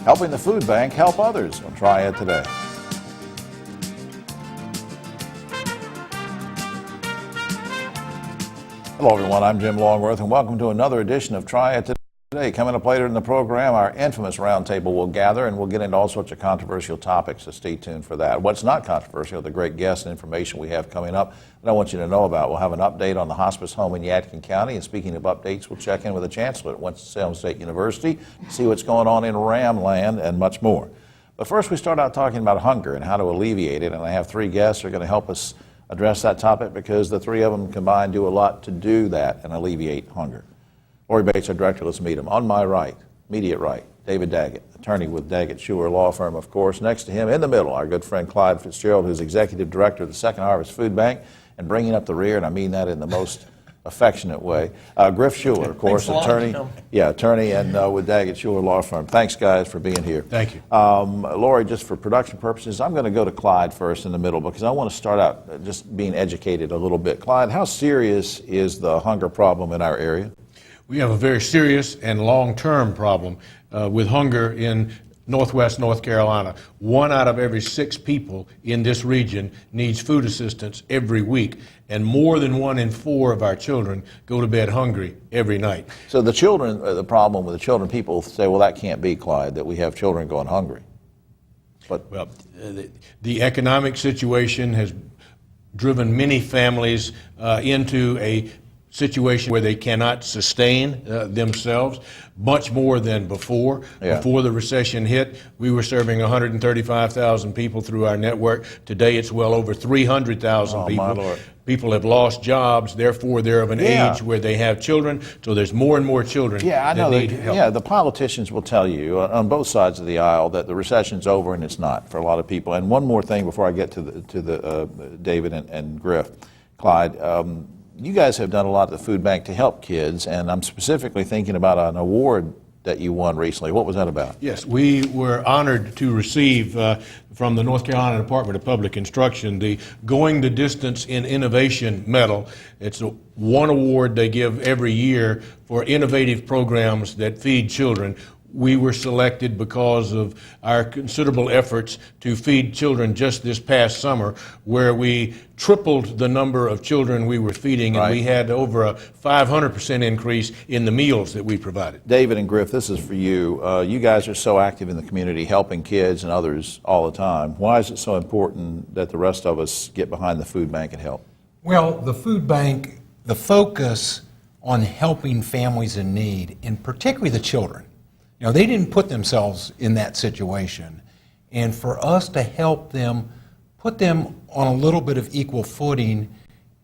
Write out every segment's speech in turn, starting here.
Helping the food bank help others on Triad Today. Hello everyone, I'm Jim Longworth and welcome to another edition of Triad Today. Coming up later in the program, our infamous roundtable will gather and we'll get into all sorts of controversial topics, so stay tuned for that. What's not controversial, the great guests and information we have coming up that I want you to know about. We'll have an update on the hospice home in Yadkin County, and speaking of updates, we'll check in with the chancellor at Winston-Salem State University, see what's going on in Ram Land and much more. But first we start out talking about hunger and how to alleviate it, and I have three guests who are going to help us address that topic because the three of them combined do a lot to do that and alleviate hunger. Lori Bates, our director, let's meet him. On my right, immediate right, David Daggett, attorney with Daggett Shuler Law Firm, of course. Next to him, in the middle, our good friend Clyde Fitzgerald, who's executive director of the Second Harvest Food Bank, and bringing up the rear, and I mean that in the most affectionate way. Griff Shuler, of course, attorney. Attorney and with Daggett Shuler Law Firm. Thanks, guys, for being here. Thank you. Lori, just for production purposes, I'm going to go to Clyde first in the middle because I want to start out just being educated a little bit. Clyde, how serious is the hunger problem in our area? We have a very serious and long-term problem with hunger in Northwest North Carolina. 1 out of every 6 people in this region needs food assistance every week, and more than 1 in 4 of our children go to bed hungry every night. So the children, the problem with the children, people say, well, that can't be, Clyde, that we have children going hungry. But well, the economic situation has driven many families into a situation where they cannot sustain themselves much more than before. Yeah. Before the recession hit, we were serving 135,000 people through our network. Today it's well over 300,000 people. My Lord. People have lost jobs, therefore they're of an age where they have children, so there's more and more children I know that need help. Yeah, the politicians will tell you on both sides of the aisle that the recession's over, and it's not for a lot of people. And one more thing before I get to the David and Griff, Clyde. You guys have done a lot at the food bank to help kids, and I'm specifically thinking about an award that you won recently. What was that about? Yes, we were honored to receive from the North Carolina Department of Public Instruction the Going the Distance in Innovation Medal. It's one award they give every year for innovative programs that feed children. We were selected because of our considerable efforts to feed children just this past summer, where we tripled the number of children we were feeding, and we had over a 500% increase in the meals that we provided. David and Griff, this is for you. You guys are so active in the community, helping kids and others all the time. Why is it so important that the rest of us get behind the food bank and help? Well, the food bank, the focus on helping families in need, and particularly the children. You know, they didn't put themselves in that situation. And for us to help them, put them on a little bit of equal footing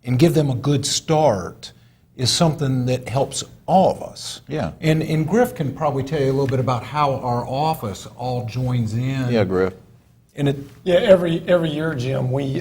and give them a good start is something that helps all of us. Yeah. And Griff can probably tell you a little bit about how our office all joins in. Yeah, Griff. And every year, Jim, we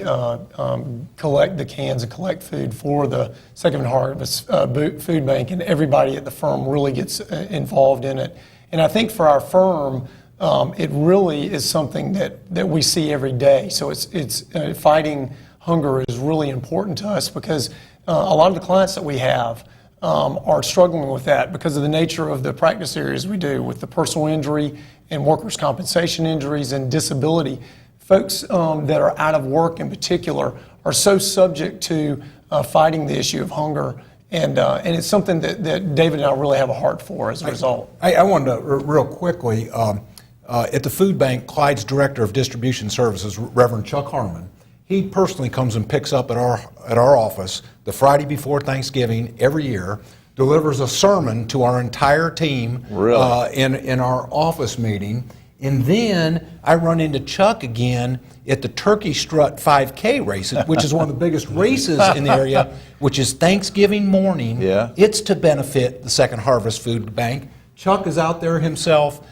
collect the cans and collect food for the Second Harvest Food Bank, and everybody at the firm really gets involved in it. And I think for our firm, it really is something that we see every day. So it's fighting hunger is really important to us because a lot of the clients that we have are struggling with that because of the nature of the practice areas we do with the personal injury and workers' compensation injuries and disability. Folks that are out of work in particular are so subject to fighting the issue of hunger. And it's something that David and I really have a heart for as a result. I wanted to, real quickly, at the food bank, Clyde's Director of Distribution Services, Reverend Chuck Harmon, he personally comes and picks up at our office the Friday before Thanksgiving every year, delivers a sermon to our entire team in our office meeting. And then I run into Chuck again at the Turkey Strut 5K race, which is one of the biggest races in the area, which is Thanksgiving morning. Yeah. It's to benefit the Second Harvest Food Bank. Chuck is out there himself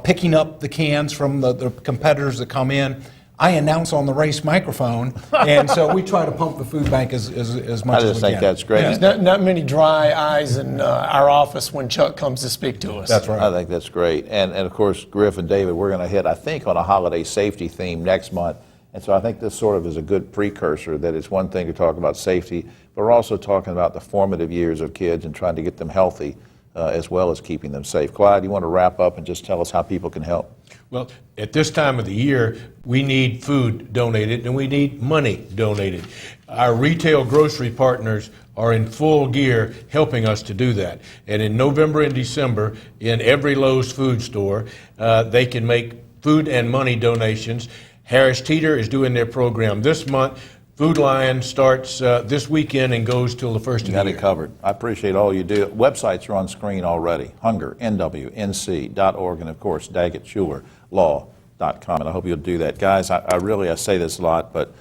picking up the cans from the competitors that come in. I announce on the race microphone, and so we try to pump the food bank as much as we can. I just think that's great. There's not many dry eyes in our office when Chuck comes to speak to us. That's right. I think that's great. And of course, Griff and David, we're going to hit, I think, on a holiday safety theme next month. And so I think this sort of is a good precursor that it's one thing to talk about safety, but we're also talking about the formative years of kids and trying to get them healthy as well as keeping them safe. Clyde, you want to wrap up and just tell us how people can help? Well, at this time of the year, we need food donated and we need money donated. Our retail grocery partners are in full gear helping us to do that. And in November and December, in every Lowe's food store, they can make food and money donations. Harris Teeter is doing their program this month. Food Lion starts this weekend and goes till the first of the year. Got it covered. I appreciate all you do. Websites are on screen already. Hunger, NWNC.org, and of course, Daggett Shuler Law.com. And I hope you'll do that. Guys, I say this a lot, but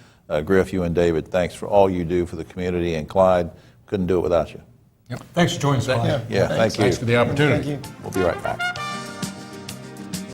Griff, you and David, thanks for all you do for the community. And Clyde, couldn't do it without you. Yep. Thanks for joining us, Clyde. Yeah, thank you. Thanks for the opportunity. Thank you. We'll be right back.